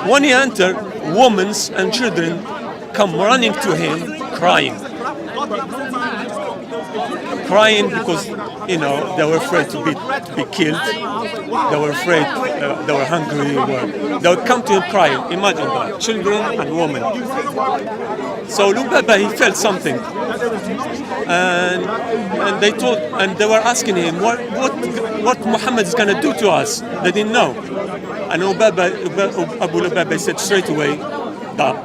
When he entered, women and children come running to him, crying because they were afraid to be killed. They were afraid. They were hungry. They would come to him crying. Imagine that, children and women. So Lubaba, he felt something, and they were asking him what Muhammad is gonna do to us. They didn't know, and Abu Lubaba said straight away that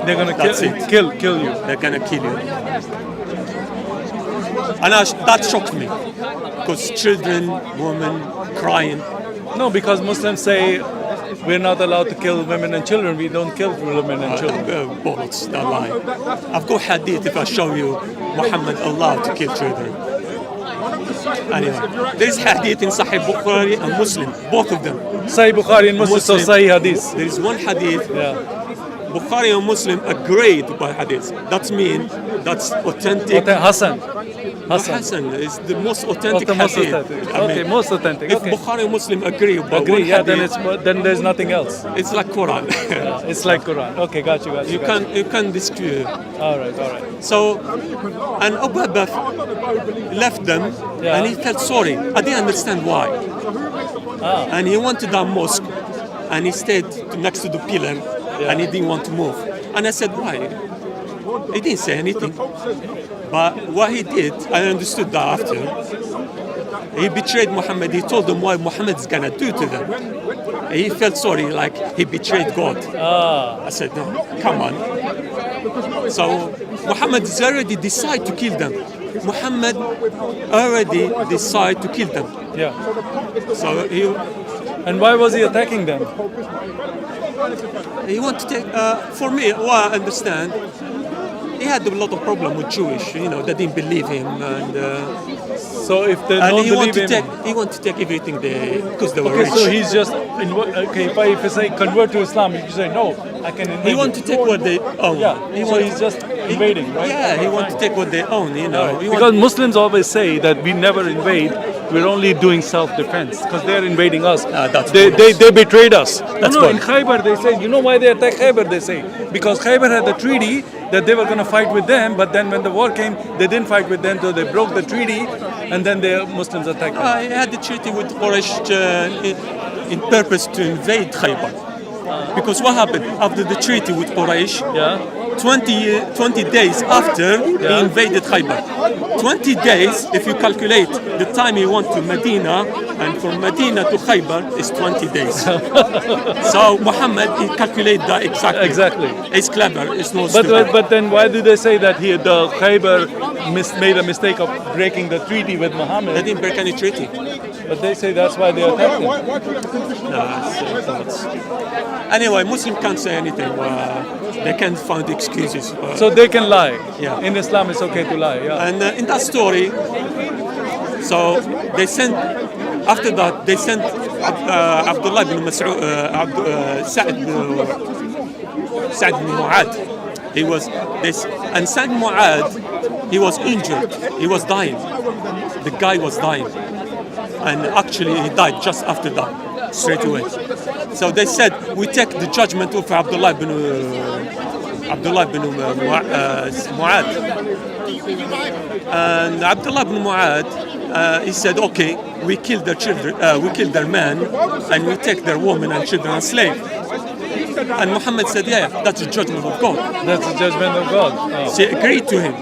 They're gonna kill you. they're gonna kill you. And that shocked me, because children, women crying. No, because Muslims say we're not allowed to kill women and children. We don't kill women and children. Bullets, they're lying. I've got hadith if I show you Muhammad allowed to kill children. Anyway, there's hadith in Sahih Bukhari and Muslim, both of them. Sahih Bukhari and Muslim, so Sahih Hadith. There is one hadith. Yeah. Bukhari and Muslim agreed by hadith. That means that's authentic. Hassan is the most authentic most hadith. authentic. I mean, Okay, most authentic. If Okay. Bukhari and Muslim agree about one Yeah, hadith, then there's nothing else. it's like Quran. It's like Quran. Okay, got you. You can dispute. All right. So, and Abu Bakr left them, Yeah. and he felt sorry. I didn't understand why. And he went to that mosque, and he stayed next to the pillar, and he didn't want to move. And I said, why? He didn't say anything. But what he did, I understood that after. He betrayed Muhammad. He told them what Muhammad is gonna do to them. He felt sorry, like he betrayed God. I said, no, come on. So Muhammad has already decided to kill them. Muhammad already decided to kill them. Yeah. So And why was he attacking them? he wanted to take, for me, what I understand, he had a lot of problem with Jewish, they didn't believe him, and So if they and don't he believe wanted him, he wanted to take everything because they were okay, rich. so he's just if I say convert to Islam, you say no, I can invade. He wanted to take what they own. Yeah, so he's just invading, right? Yeah, he wanted to take what they own. He Because wanted- Muslims always say that we never invade. We're only doing self-defense because they're invading us. That's they betrayed us. That's in bollocks. Khaybar they say, you know why they attacked Khaybar? They say because Khaybar had a treaty that they were going to fight with them, but then when the war came, they didn't fight with them, so they broke the treaty, and then the Muslims attacked them. he had the treaty with Quraysh in purpose to invade Khaybar. Because what happened after the treaty with Quraysh? Yeah. 20 days after he invaded Khaybar. 20 days, if you calculate the time he went to Medina, and from Medina to Khaybar is 20 days. So Muhammad, he calculated that exactly. Exactly. It's clever. It's no stupid. But then why do they say that the Khaybar made a mistake of breaking the treaty with They Muhammad? didn't break any treaty. But they say that's why they attacked him. No, it's anyway, Muslim can't say anything. They can't find excuses. So they can lie. Yeah. In Islam, it's okay to lie. Yeah. And in that story, so they sent, after that, they sent Abdullah ibn Mas'ud, Sa'd ibn Mu'ad. And Sa'd Mu'ad, he was injured. He was dying. The guy was dying. And actually, he died just after that, straight away. So they said, we take the judgment of Abdullah ibn Mu'ad. And Abdullah ibn Mu'ad, he said, okay, we kill their children, we kill their men, and we take their women and children as slaves. And Muhammad said, yeah, that's the judgment of God. That's the judgment of God. Oh. She agreed to him.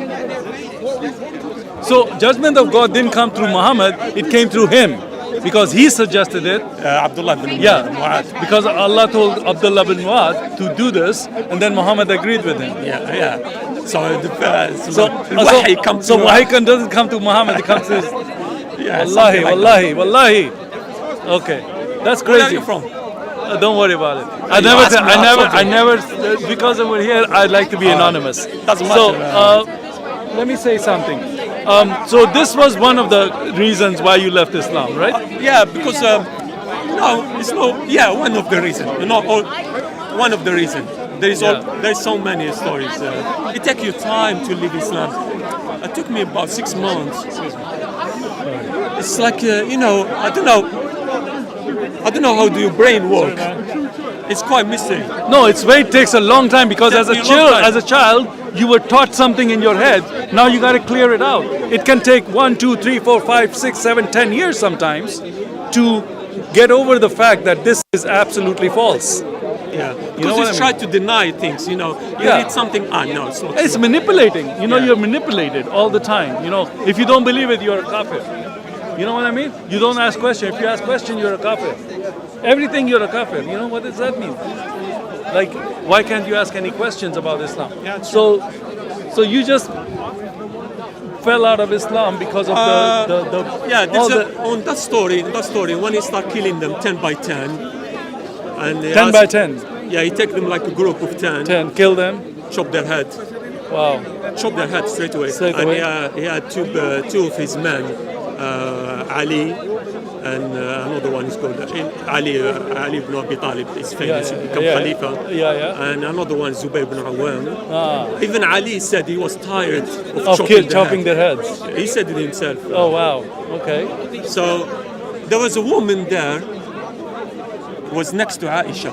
So judgment of God didn't come through Muhammad, it came through him. Because he suggested it. Abdullah ibn Mu'ad. Because Allah told Abdullah bin Mu'ad to do this, and then Muhammad agreed with him. Yeah. So wahi comes So wahi doesn't come to Muhammad, it comes to his... Wallahi. Okay, that's crazy. Where are you from? Don't worry about it. I never, because we're here, I'd like to be anonymous. Doesn't So, matter. let me say something. So this was one of the reasons why you left Islam, right? Yeah, because one of the reasons. One of the reasons. There's so many stories. It takes you time to leave Islam. It took me about 6 months. It's like I don't know how do your brain work. It's quite mystery. No, it takes a long time because as a Takes me a long time. child, you were taught something in your head. Now you got to clear it out. It can take 1, 2, 3, 4, 5, 6, 7, 10 years sometimes to get over the fact that this is absolutely false. Yeah. know Because what you I try to deny things, you know. You Yeah. read something, no, it's not It's true. manipulating. Yeah. You're manipulated all the time. If you don't believe it, you're a kafir. You know what I mean? You don't ask question. If you ask question, you're a kafir. Everything you're a kafir. What does that mean? Like, why can't you ask any questions about Islam? Yeah, it's So you just fell out of Islam because of the Yeah, all on that story, when he start killing them 10 by 10, and he 10 by 10, yeah, he take them like a group of 10, 10, kill them. chop their head, Wow. straight away. Straight and away. he had two of his men, Ali, and another one is called Ali ibn Abi Talib is famous, Yeah, he become yeah. Khalifa. Yeah. And another one, Zubayr ibn Awam. Ah. Even Ali said he was tired of Of chopping their their head. heads. He said it himself. Oh wow. Okay. So there was a woman there, was next to Aisha.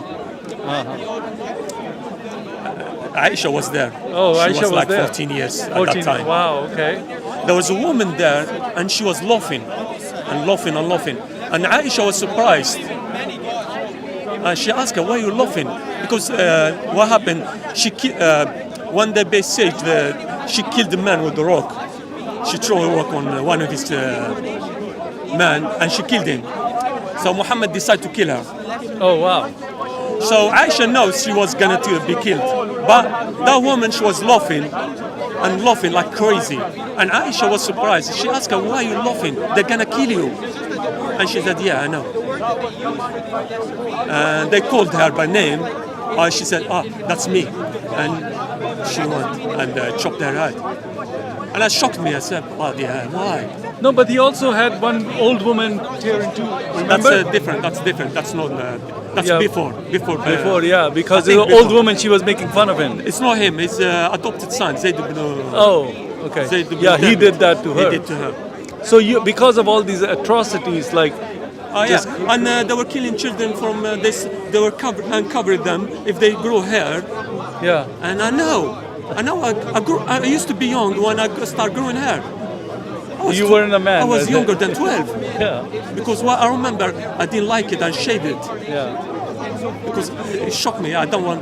Aisha was there. Oh, she Aisha was like there. 14 years at 14. that time. Wow. Okay. There was a woman there, and she was laughing, and laughing, and laughing. And Aisha was surprised. And she asked her, "Why are you laughing?" Because what happened? One day they said she killed the man with the rock. She threw a rock on one of his men, and she killed him. So Muhammad decided to kill her. Oh wow. So Aisha knows she was gonna be killed, but that woman, she was laughing and laughing like crazy. And Aisha was surprised. She asked her, "Why are you laughing? They're gonna kill you." And she said, "Yeah, I know." And they called her by name. She said, "That's me." And she went and chopped her head. And that shocked me. I said, yeah, why? No, but he also had one old woman tear in two. Remember? That's different. That's not. That's Yeah. before. Before, yeah, because I think the old before. woman, she was making fun of him. It's not him. It's adopted son, Zayd ibn. Oh, okay. Zayd ibn Yeah, he Thabit. did that to her. He did to her. So because of all these atrocities, like, Yeah, and they were killing children from this. They were uncovering them if they grow hair. yeah, And I know. I used to be young when I started growing hair. You weren't a man I was then. younger than 12 yeah, because I remember I didn't like it. I shaved it yeah. because it shocked me. I don't want.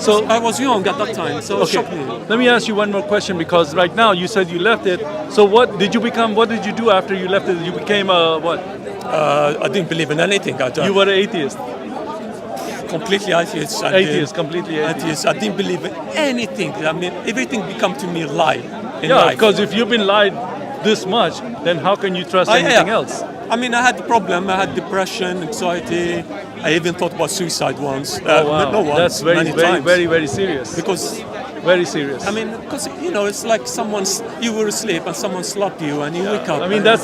So I was young at that time, so it okay, shocked me. let me ask you one more question because right now you said you left it. So what did you become? What did you do after you left it? You became a what? I didn't believe in anything. You were an atheist. Completely atheist. Completely atheist. I didn't believe in anything. I mean, everything become to me lie in Yeah, life. because if you've been lied this much, then how can you trust anything else? I mean, I had the problem. I had depression, anxiety. I even thought about suicide once. Wow, No once, that's very, many very, times. very, very serious. Because Very serious. I mean, because it's like you were asleep and someone slapped you and you wake up. I mean, and that's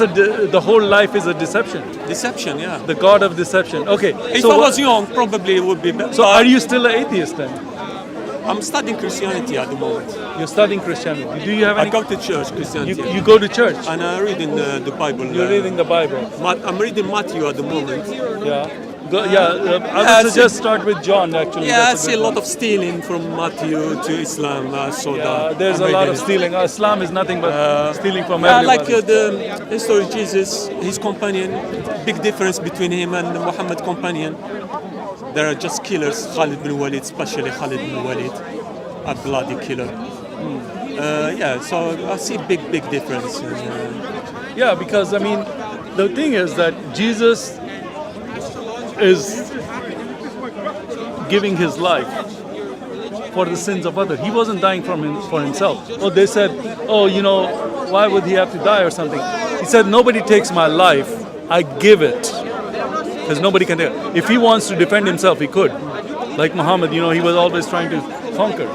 the whole life is a deception. deception. Yeah. The god of deception. Okay. If so I what- was young, probably it would be better. so are you still an atheist then? I'm studying Christianity at the moment. You're studying Christianity. Do you have I any? go to church, Christianity, You go to church. and I'm reading the Bible. You're reading the Bible. I'm reading Matthew at the moment. Yeah. I Yeah, would suggest start with John actually. Yeah, I That's see a good lot one. of stealing from Matthew to Islam. I saw Yeah, that. there's I'm a lot reading of it. stealing. Islam is nothing but stealing from Yeah, everybody. like the story of Jesus, his companion. Big difference between him and Muhammad companion. They are just killers. Khalid bin Walid, especially Khalid bin Walid, a bloody killer. Yeah, so I see big difference. Yeah, because I mean, the thing is that Jesus is giving his life for the sins of others. He wasn't dying for himself. Oh, they said, oh, why would he have to die or something? He said, nobody takes my life. I give it. Because nobody can take it. If he wants to defend himself, he could. Like Muhammad, he was always trying to conquer.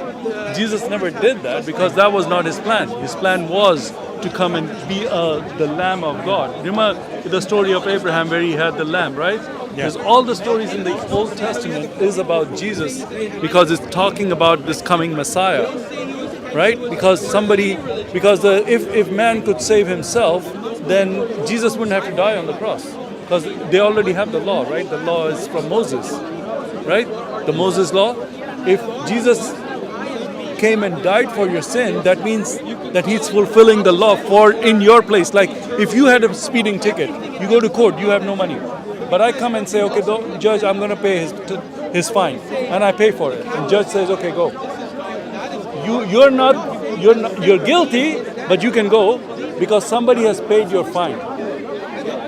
Jesus never did that because that was not his plan. His plan was to come and be the Lamb of God. Remember the story of Abraham where he had the lamb, right? Because all the stories in the Old Testament is about Jesus because it's talking about this coming Messiah, right? Because if man could save himself, then Jesus wouldn't have to die on the cross because they already have the law, right? The law is from Moses. right? The Moses law. If Jesus came and died for your sin, that means that he's fulfilling the law for in your place. Like if you had a speeding ticket, you go to court, you have no money. But I come and say, okay, judge, I'm going to pay his fine, and I pay for it. And judge says, okay, go. You're guilty, but you can go because somebody has paid your fine,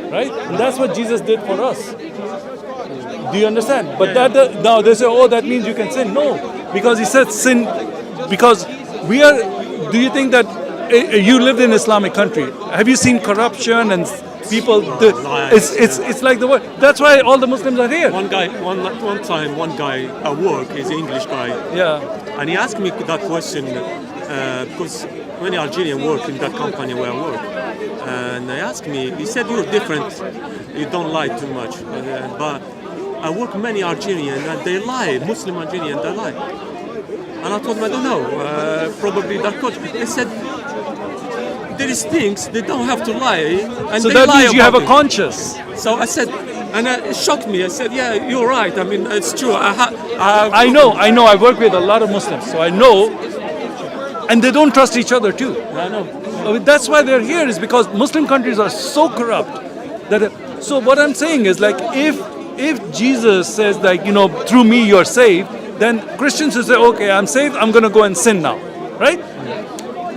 right? And that's what Jesus did for us. Do you understand? But now they say, oh, that means you can sin. No, because he said sin. Because we are. Do you think that you lived in Islamic country? Have you seen corruption and people? It's like the word. That's why all the Muslims are here. One time, one guy at work, he's an English guy. Yeah. And he asked me that question because many Algerians work in that company where I work. And he asked me, he said, you're different, you don't lie too much. But I work many Algerians and they lie, Muslim Algerians, they lie. And I told him, I don't know, probably that coach. They said, there is things, they don't have to lie. And So they that lie means you have about a it. conscience. So I said, and it shocked me. I said, yeah, you're right. I mean, it's true. I know. I work with a lot of Muslims, so I know. And they don't trust each other too. I know. That's why they're here, is because Muslim countries are so corrupt that. So what I'm saying is, like, if Jesus says, like, through me you're saved, then Christians will say, okay, I'm saved, I'm going to go and sin now, right?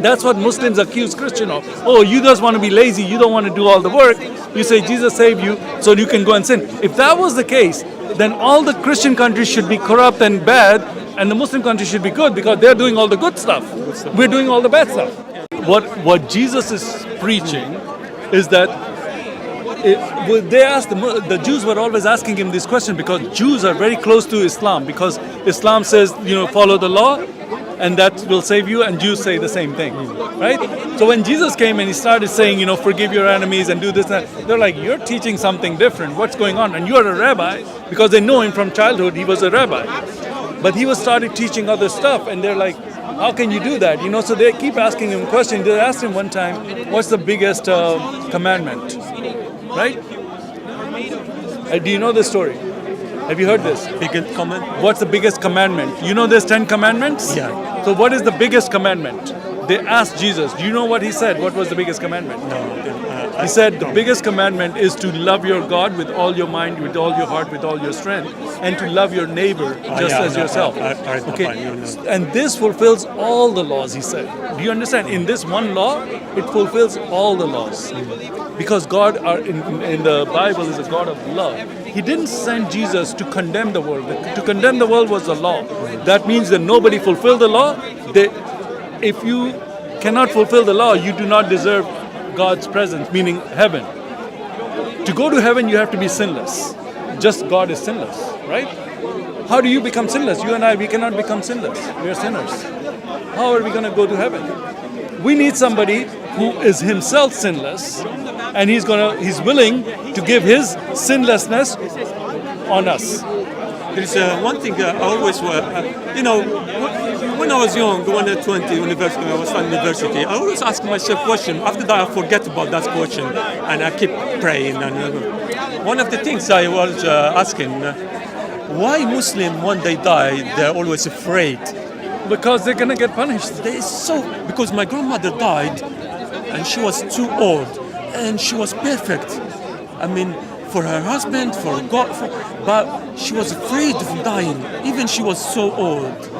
That's what Muslims accuse Christian of. Oh, you just want to be lazy, you don't want to do all the work. You say Jesus saved you, so you can go and sin. If that was the case, then all the Christian countries should be corrupt and bad, and the Muslim countries should be good because they're doing all the good stuff. We're doing all the bad stuff. What Jesus is preaching is that they asked the Jews were always asking him this question because Jews are very close to Islam, because Islam says follow the law and that will save you, and Jews say the same thing, right? So when Jesus came and he started saying forgive your enemies and do this and that, they're like, you're teaching something different, what's going on? And you're a rabbi, because they know him from childhood, he was a rabbi, but he was started teaching other stuff, and they're like, how can you do that? So they keep asking him questions. They asked him one time, what's the biggest commandment? Right? Do you know this story? Have you heard this? Biggest comment? What's the biggest commandment? There's 10 commandments? Yeah. So what is the biggest commandment? They asked Jesus. Do you know what he said? What was the biggest commandment? No. He said the biggest commandment is to love your God with all your mind, with all your heart, with all your strength, and to love your neighbor just as yourself. Okay. And this fulfills all the laws, he said. Do you understand? In this one law, it fulfills all the laws. Because God in the Bible is a God of love. He didn't send Jesus to condemn the world. To condemn the world was the law. That means that nobody fulfilled the law. If you cannot fulfill the law, you do not deserve God's presence, meaning heaven. To go to heaven, you have to be sinless. Just God is sinless, right? How do you become sinless? You and I, we cannot become sinless. We are sinners. How are we going to go to heaven? We need somebody who is himself sinless, and he's willing to give his sinlessness on us. There's one thing I always when I was young, when I was 20, university, I was at university, I always ask myself a question. After that, I forget about that question, and I keep praying. And one of the things I was asking, why Muslim, when they die, they're always afraid? Because they're going to get punished. Because my grandmother died, and she was too old, and she was perfect. I mean, for her husband, for God, but she was afraid of dying. Even she was so old.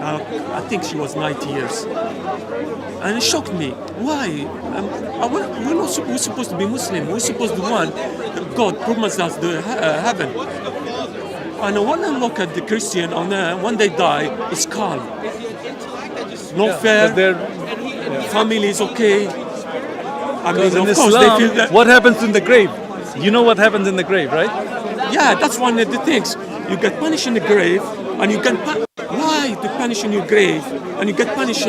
I think she was 90 years. And it shocked me. Why? We're supposed to be Muslim. We're supposed to want God promised us the heaven. And when I look at the Christian, when they die, it's calm. No fear. Family is okay. I mean, in of Islam, course, they feel that. what happens in the grave? You know what happens in the grave, right? Yeah, that's one of the things. You get punished in the grave, and you get why to punish in your grave, and you get punished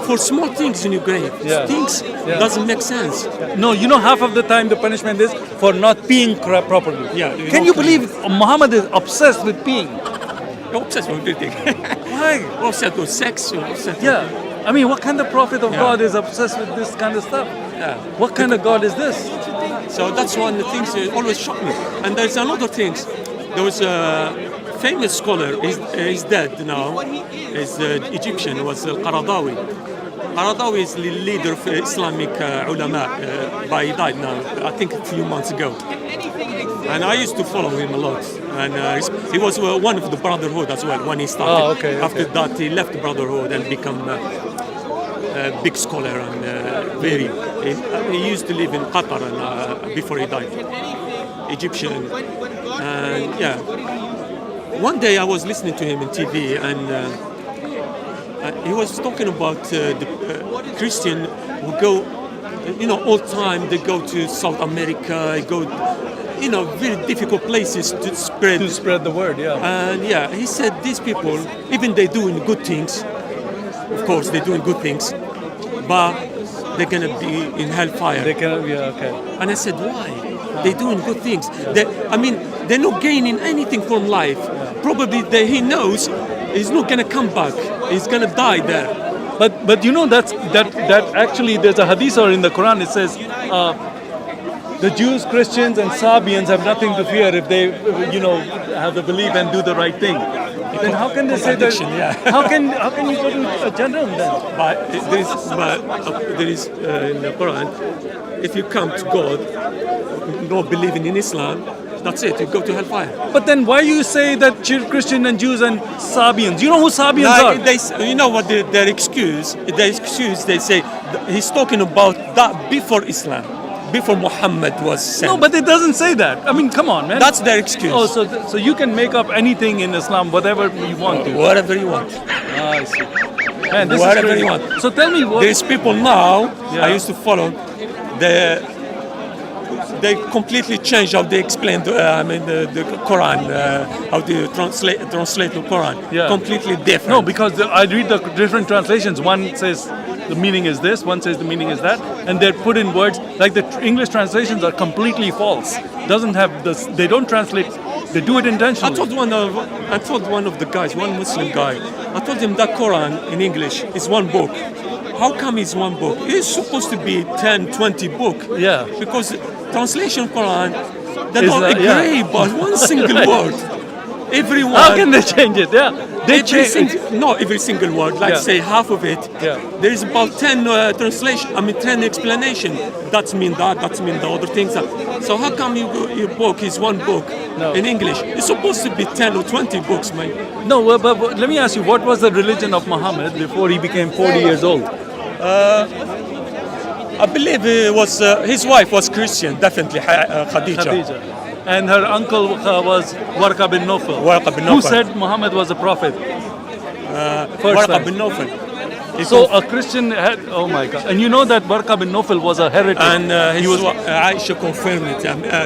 for small things in your grave. Yeah. Things doesn't make sense. No, half of the time the punishment is for not peeing properly. Yeah. Can you believe Muhammad is obsessed with peeing? You're obsessed with everything. Why? You're obsessed with sex. You're obsessed. Yeah. I mean, what kind of prophet of God is obsessed with this kind of stuff? Yeah. What kind of God is this? So that's one of the things that always shocked me. And there's another thing. There was famous scholar is dead now. Is Egyptian, was Qaradawi. Qaradawi is the leader of Islamic ulama, but he died now, I think a few months ago. And I used to follow him a lot. And he was one of the Brotherhood as well when he started. Oh, okay. After that, he left the Brotherhood and become a big scholar and very. He used to live in Qatar and, before he died. Egyptian. And yeah. One day I was listening to him on TV and he was talking about the Christian who go, all time they go to South America, go, very difficult places to spread the word. Yeah. And yeah, he said these people, even they doing good things, of course they're doing good things, but they're gonna be in hellfire. They can. Yeah. Okay. And I said, why? They're doing good things. They're not gaining anything from life. Probably he knows he's not gonna come back. He's gonna die there. But that actually there's a hadith or in the Quran it says the Jews, Christians, and Sabians have nothing to fear if they have the belief and do the right thing. Then how can they say that? Yeah. How can you go to a general then? But there is in the Quran, if you come to God, not believing in Islam, that's it. You go to hellfire. But then why you say that Christian and Jews and Sabians? You know who Sabians are? You know what their excuse? They say he's talking about that before Islam, before Muhammad was sent. No, but it doesn't say that. I mean, come on, man. That's their excuse. Oh, so you can make up anything in Islam, whatever you want to. Whatever you want. I see. Man, this Whatever is crazy. you want. So tell me what. There's people now. Yeah. I used to follow. They completely changed how they explain the Quran, how they translate the Quran. Yeah. Completely different. No, because I read the different translations. One says the meaning is this, one says the meaning is that, and they're put in words like the English translations are completely false. Doesn't have this. They don't translate. They do it intentionally. I told one of the guys, one Muslim guy, I told him that Quran in English is one book. How come it's one book? It's supposed to be 10, 20 book. Yeah. Because translation Quran, they don't yeah. agree about one single word. Everyone. How can they change it? Yeah. They change. Not every single word, like Yeah. say half of it. Yeah. There is about 10 10 explanation. That's mean that's mean the other things. So how come your book is one book No. in English? It's supposed to be 10 or 20 books, man. No, but let me ask you, what was the religion of Muhammad before he became 40 years old? I believe his wife was Christian, definitely, Khadija. Khadija. And her uncle was Warqa bin Nawfal. Warqa bin Who Nawfal. said Muhammad was a prophet? First Warqa time. bin Nawfal. So a Christian had, oh my God. And you know that Warqa bin Nawfal was a heretic. And Aisha confirmed it.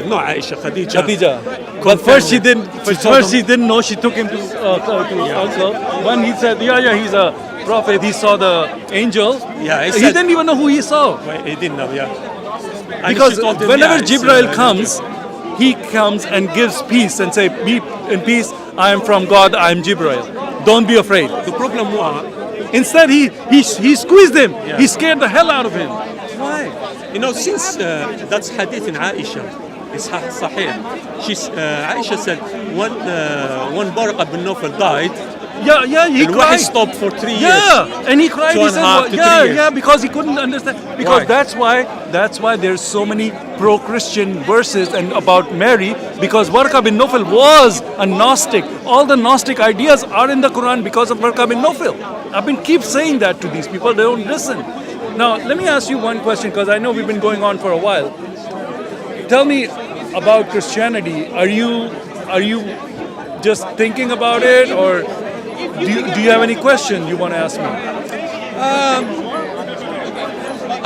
Not Aisha, Khadija. Khadija. But Confirmed first she it. didn't. First she didn't know. She took him to his uncle. When he said, yeah, he's a prophet. He saw the angel. Yeah, he he said- didn't even know who he saw. Well, he didn't know, yeah. And Because she told him, whenever yeah, it's, Jibril an comes, he comes and gives peace and say, be in peace. I am from God. I am Jibril. Don't be afraid. angel. The problem was, Instead, he squeezed him. Yeah. He scared the hell out of him. why? Since that's hadith in Aisha, it's sahih. Aisha said when Warqa bin Nawfal died, Yeah, he the wahi cried. stopped for 3 years. Yeah, and he cried. 2.5 He said, to 3 years. because he couldn't understand. Because Why? that's why there's so many pro-Christian verses and about Mary. Because Warqa bin Nawfal was a Gnostic. All the Gnostic ideas are in the Quran because of Warqa bin Nawfal. I've been keep saying that to these people. They don't listen. Now, let me ask you one question because I know we've been going on for a while. Tell me about Christianity. Are you just thinking about it, or do you have any question you want to ask me?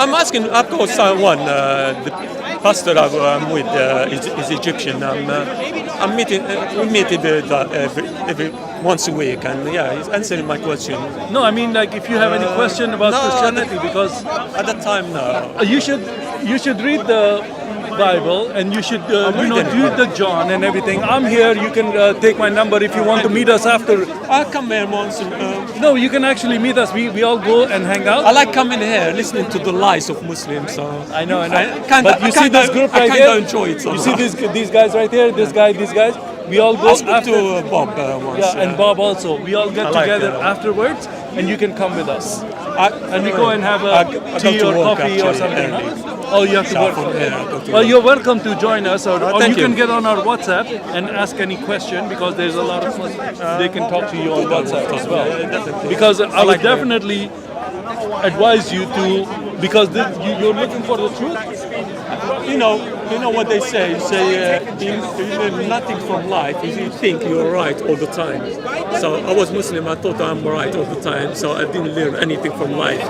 I'm asking, of course, someone, the pastor I'm with is Egyptian. I'm meeting, we meet every once a week, and yeah, he's answering my question. No, I mean like if you have any question about no, Christianity, because At that time, no. you should read the Bible, and you should, reading it, read the John and everything. I'm here. You can take my number if you want to meet us after. I come here once. No, you can actually meet us. We all go and hang out. I like coming here, listening to the lies of Muslims. So I know. But you see this group right I here? kind of enjoy it. You see these guys right here? This guy, these guys. We all go I spoke after. to Bob once. Yeah, and Bob also. We all get I like together that. afterwards, and you can come with us. And we go and have I a go tea to or work, coffee or actually, something. early. Huh? Oh, you have to So work. from here, I go to Well, work. you're welcome to join us, or thank you can you. get on our WhatsApp and ask any question, because there's a lot of they can talk to you on WhatsApp as well. Yeah, definitely. Because I would like that. definitely advise you to, because you're looking for the truth. You know what they say. You say you learn nothing from life if you think you're right all the time. So I was Muslim. I thought I'm right all the time. So I didn't learn anything from life.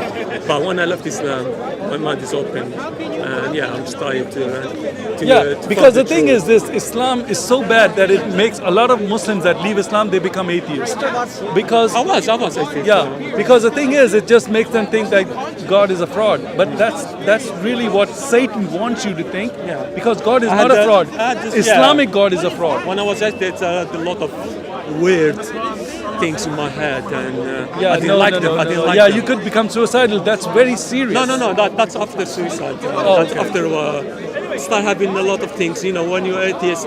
But when I left Islam, my mind is open, and yeah, I'm trying to Because find the thing truth. is, this Islam is so bad that it makes a lot of Muslims that leave Islam, they become atheists. Because I was. I think. yeah, because the thing is, it just makes them think that God is a fraud. But that's really what Satan wants you to think. Yeah. Because God is I not had a fraud. I had this- Islamic God is a fraud. When I was at it, I had a lot of weird things in my head, and I didn't like them. I didn't like yeah, them. you could become suicidal. That's very serious. No. That's after suicide. That's okay. after start having a lot of things. When you're atheist,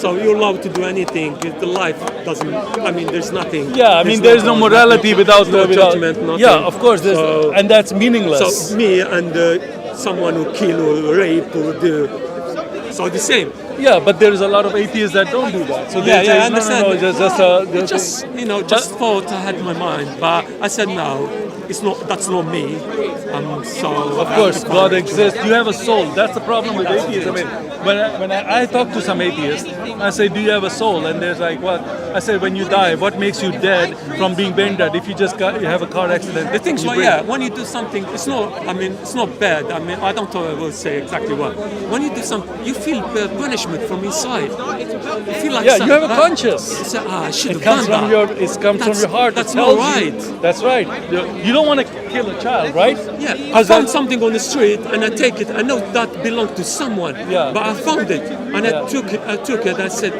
so you're allowed to do anything. The life doesn't. I mean, there's nothing. Yeah, I mean, there's no morality without no without- judgment. Nothing. Yeah, of course, So- and that's meaningless. So me and someone who kill or rape or do, so the same. Yeah, but there is a lot of atheists that don't do that. So Yeah, they yeah, say, I understand. No, just Just thought I had my mind, but I said no. It's not. That's not me. So Of course, God exists. You have a soul. That's the problem with atheists. I mean, when I talk to some atheists, I say, "Do you have a soul?" And they're like, "What?" I say, "When you die, what makes you dead from being brain dead? If you just you have a car accident." The things you like, brain- yeah, when you do something, it's not. I mean, it's not bad. I mean, I don't know. I will say exactly what. When you do something, you feel punishment from inside. You feel like Yeah, you have a conscience. You say, I should It have comes done from that. it comes from your heart. That's It tells not you- right. That's right. You don't want to kill a child, right? Yeah, I 'Cause found that- something on the street and I take it. I know that belonged to someone. Yeah. But I found it and Yeah. I took it. I said,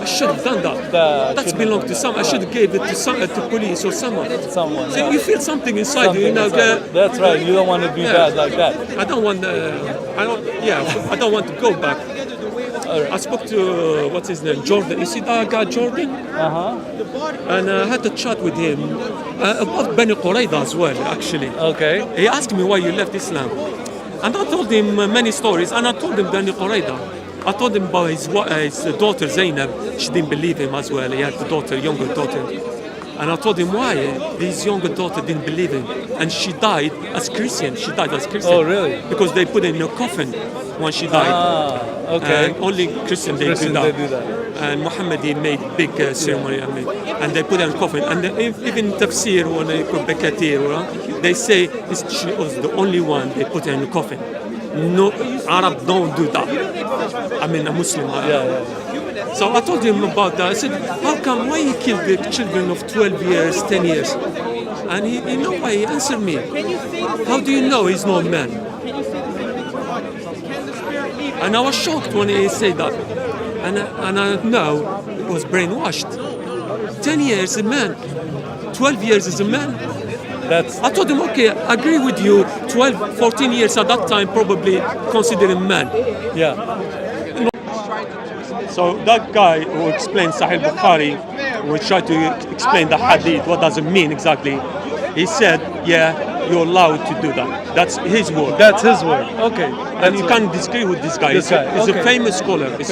I should have done that. That That's shouldn't belonged have to done some. I should have gave it to some to police or someone. Someone. So yeah. you feel something inside you. Something inside. That's right. You don't want to be Yeah. bad like that. I don't want. I don't want to go back. I spoke to what's his name, Jordan. You see that guy, Jordan? And I had a chat with him about Bani Qurayza as well. Actually, Okay. he asked me why you left Islam, and I told him many stories. And I told him Bani Qurayza. I told him about his daughter Zainab. She didn't believe him as well. He had a daughter, younger daughter. And I told him why his younger daughter didn't believe him, and she died as Christian. She died as Christian. Oh, really? Because they put her in a coffin when she died. Okay. And only Christian they Christians, do that. they do that. And Muhammad he made big ceremony. I mean, and they put her in coffin. And even tafsir when they put Bekatir, they say she was the only one they put her in a coffin. No Arab don't do that. I mean a Muslim. Yeah. So I told him about that. I said, how come, why you killed the children of 12 years, 10 years? And he answered me. How do you know he's not a man? And I was shocked when he said that. And I know it was brainwashed. 10 years a man, 12 years is a man. That's I told him, okay, I agree with you. 12, 14 years at that time probably considered a man. yeah. So that guy who explained Sahih Bukhari, who tried to explain the hadith, what does it mean exactly? He said, yeah, you're allowed to do that. That's his word. That's his word. Okay. And you can't disagree with this guy. This guy, He's okay. a famous scholar. It's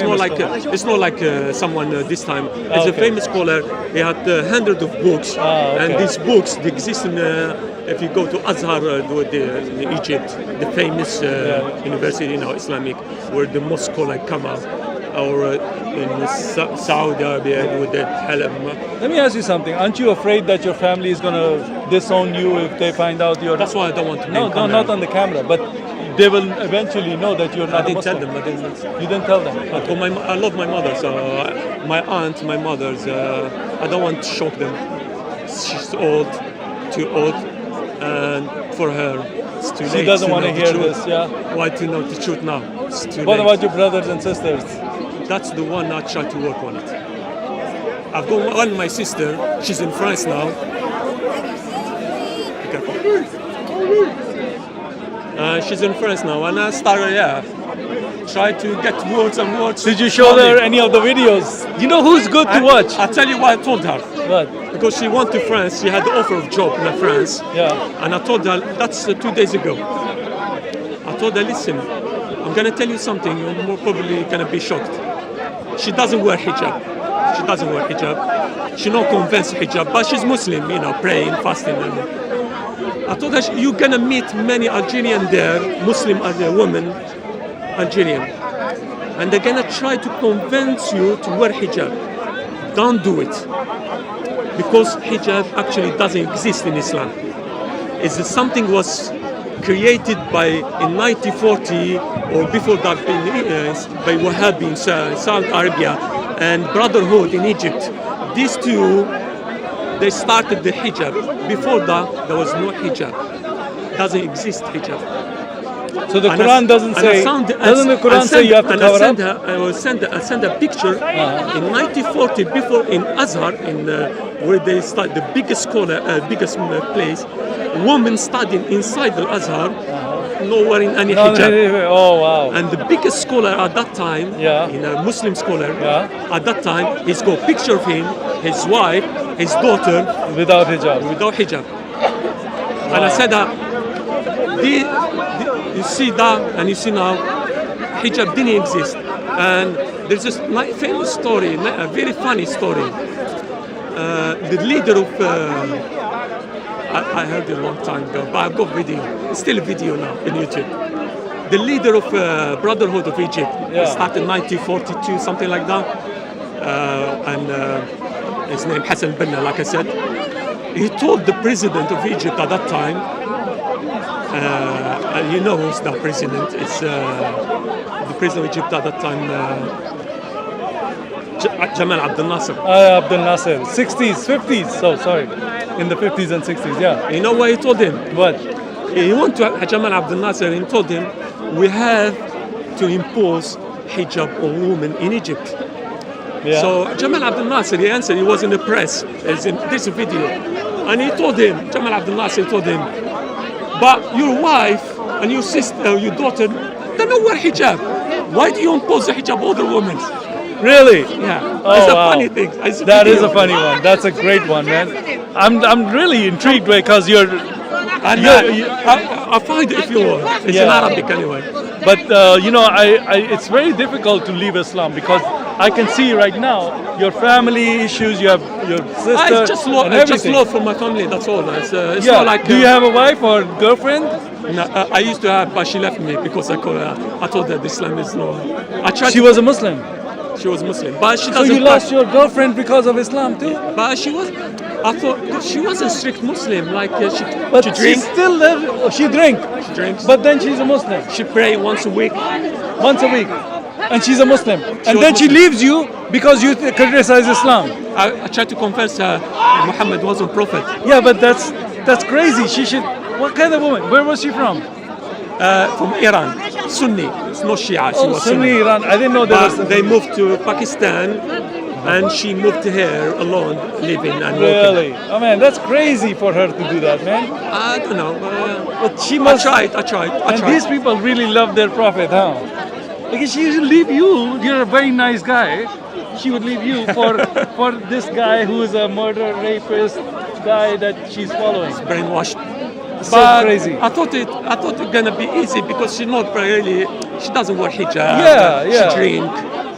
not like someone this time. He's a Okay. famous scholar. He had hundreds of books, okay. and these books they exist in. If you go to Azhar, in Egypt, the famous university, Islamic, where the most scholars come out, or in Saudi Arabia with the Halab. Let me ask you something. Aren't you afraid that your family is going to disown you if they find out you're... That's why I don't want to. No, not on the camera, but they will eventually know that you're not I didn't a Muslim. tell them. I didn't. You didn't tell them? I love my mother, so my aunt, my mother's. I don't want to shock them. She's old, too old, and for her, it's too late. She doesn't to want to know the hear truth. this, yeah? Why to know the truth now? It's too What late. about your brothers and sisters? That's the one I try to work on it. I've got one, my sister, she's in France now. Be careful. She's in France now, and I started, try to get words and words. Did you show her any of the videos? You know who's good to watch? I'll tell you what I told her. What? Because she went to France, she had the offer of job in France. Yeah. And I told her, that's 2 days ago. I told her, listen, I'm going to tell you something, you're more probably going to be shocked. She doesn't wear hijab. She doesn't wear hijab. She's not convinced hijab, but she's Muslim, praying, fasting. And I told her, you're going to meet many Algerian there, Muslim women, Algerian. And they're going to try to convince you to wear hijab. Don't do it. Because hijab actually doesn't exist in Islam. It's something was created in 1940 or before that by Wahhabi in Saudi Arabia and Brotherhood in Egypt. These two, they started the hijab. Before that, there was no hijab. Doesn't exist hijab. So the Quran doesn't say. Doesn't the Quran say you have to cover up? I will send a picture in 1940 before in Azhar, where they start the biggest scholar, biggest place. Women studying inside the Azhar, not wearing any hijab. Oh wow! And the biggest scholar at that time, a Muslim scholar, at that time, he's got a picture of him, his wife, his daughter, without hijab. Without hijab. And I said that. You see that, and you see now, hijab didn't exist. And there's this famous story, a very funny story. The leader of, I heard it a long time ago, but I've got video. It's still a video now in YouTube. The leader of Brotherhood of Egypt started in 1942, something like that. And his name Hassan Banna, like I said. He told the president of Egypt at that time, you know who's the president? It's the president of Egypt at that time, Jamal Abdel Nasser. Abdel Nasser, 60s, 50s. So sorry, in the 50s and 60s. Yeah. You know what he told him? What? He went to Jamal Abdel Nasser and told him, we have to impose hijab on women in Egypt. Yeah. So Jamal Abdel Nasser, he answered. He was in the press. It's in this video, and he told him, Jamal Abdel Nasser told him, but your wife and your sister, your daughter, they don't wear hijab. Why do you impose the hijab on other women? Really? Yeah. Oh, it's a wow. funny thing. That is a funny one. That's a great one, man. I'm really intrigued because you're. And I'll find it if you want. It's in Arabic anyway. But it's very difficult to leave Islam because I can see right now your family issues. You have your sister. It's just love from my family. That's all. It's not like. Do you have a wife or girlfriend? No, I used to have, but she left me because I told her Islam is no. She was a Muslim. She was Muslim, but she So doesn't. you lost your girlfriend because of Islam too? But she was. I thought she was a strict Muslim. Like But she she drinks. still lives. She drinks. She drinks. But then she's a Muslim. She pray once a week. Once a week. And she's a Muslim. And then she Muslim. leaves you because you criticize Islam. I tried to convince her Muhammad wasn't prophet. Yeah, but that's crazy. She should. What kind of woman? Where was she from? From Iran, Sunni. It's not Shia. She was Sunni Iran. I didn't know that. But they moved to Pakistan, and she moved here alone, living and working. Really? Oh man, that's crazy for her to do that, man. I don't know. But she I must. tried. And these people really love their prophet, huh? Because she would leave you. You're a very nice guy. She would leave you for this guy who is a murderer, rapist guy that she's following. Brainwashed. So But crazy. I thought it gonna be easy because she's not really. She doesn't wear hijab. Yeah. She drink.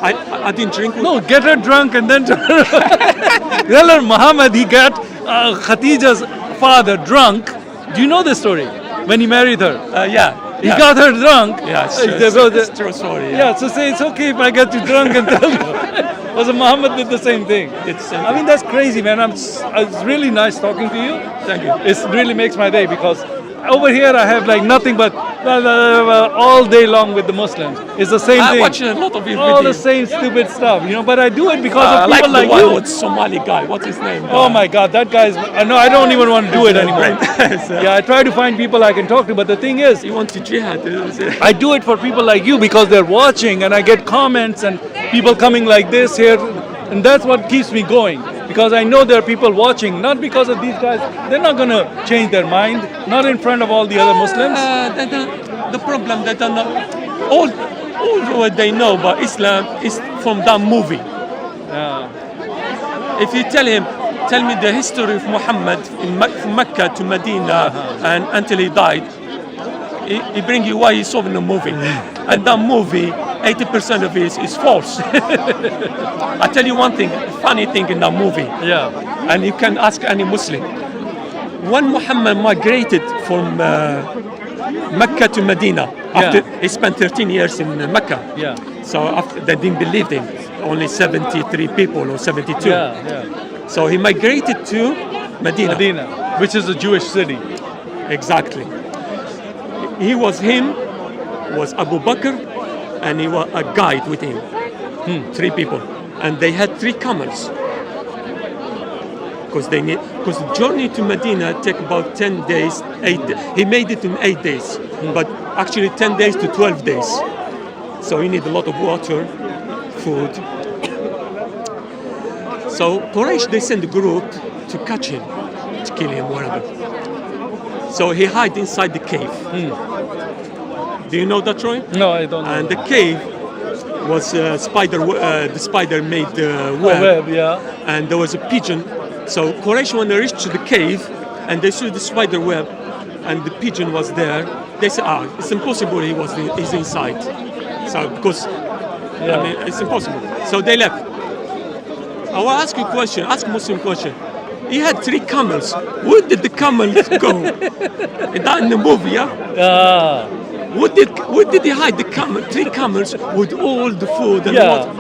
I didn't drink. No, get her drunk and then tell her Muhammad, he got Khadija's father drunk. Do you know this story? When he married her. He got her drunk. Yeah, it's true story. Yeah, so say it's okay if I get you drunk and tell you. Also, Muhammad did the same thing. I mean, that's crazy, man. It's really nice talking to you. Thank you. It really makes my day because over here I have like nothing but all day long with the Muslims. It's the same I thing. watch a lot of your All the videos. same stupid stuff, But I do it because I of like people the like one you. with Somali guy. What's his name? Oh my God, that guy's. No, I don't even want to do it anymore. So, Yeah, I try to find people I can talk to, but the thing is, you want to jihad? I do it for people like you because they're watching and I get comments and people coming like this here. And that's what keeps me going. Because I know there are people watching, not because of these guys. They're not going to change their mind, not in front of all the other Muslims. The problem they don't know. All what they know about Islam is from that movie. If you tell me the history of Muhammad from Mecca to Medina and until he died, he bring you why he saw in the movie. And that movie, 80% of it is false. I tell you one thing, funny thing in that movie. Yeah. And you can ask any Muslim. When Muhammad migrated from Mecca to Medina, after he spent 13 years in Mecca. Yeah. So after they didn't believe him, only 73 people or 72. Yeah. So he migrated to Medina. Medina, which is a Jewish city. Exactly. He was Abu Bakr, and he was a guide with him. 3 people, and they had 3 camels. Because the journey to Medina take about 10 days, 8 days. He made it in 8 days, but actually 10 days to 12 days. So you need a lot of water, food. So Quraysh, they send a group to catch him, to kill him, whatever. So he hid inside the cave. Do you know that, Troy? No, I don't know. And the cave was the spider made A web. web, yeah. And there was a pigeon. So Quraysh, when they reached the cave and they saw the spider web and the pigeon was there, they said, it's impossible he's inside. So because I mean it's impossible. So they left. I will ask you a question, ask Muslim question. He had 3 camels. Where did the camels go? That in the movie, yeah? Where did he hide the 3 camels with all the food and water?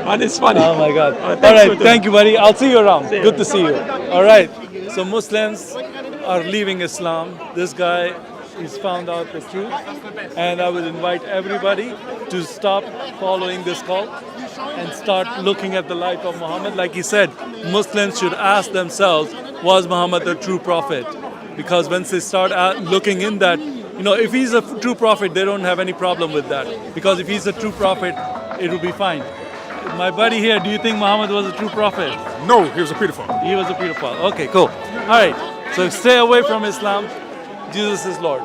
And it's funny. Oh my God. All thanks right, thank you, buddy. I'll see you around. See you. Good to see you. All right. So Muslims are leaving Islam. This guy has found out the truth. And I would invite everybody to stop following this cult and start looking at the life of Muhammad. Like he said, Muslims should ask themselves, was Muhammad the true prophet? Because once they start looking in that, if he's a true prophet, they don't have any problem with that. Because if he's a true prophet, it will be fine. My buddy here, do you think Muhammad was a true prophet? No, he was a pedophile. He was a pedophile. Okay, cool. All right. So stay away from Islam. Jesus is Lord.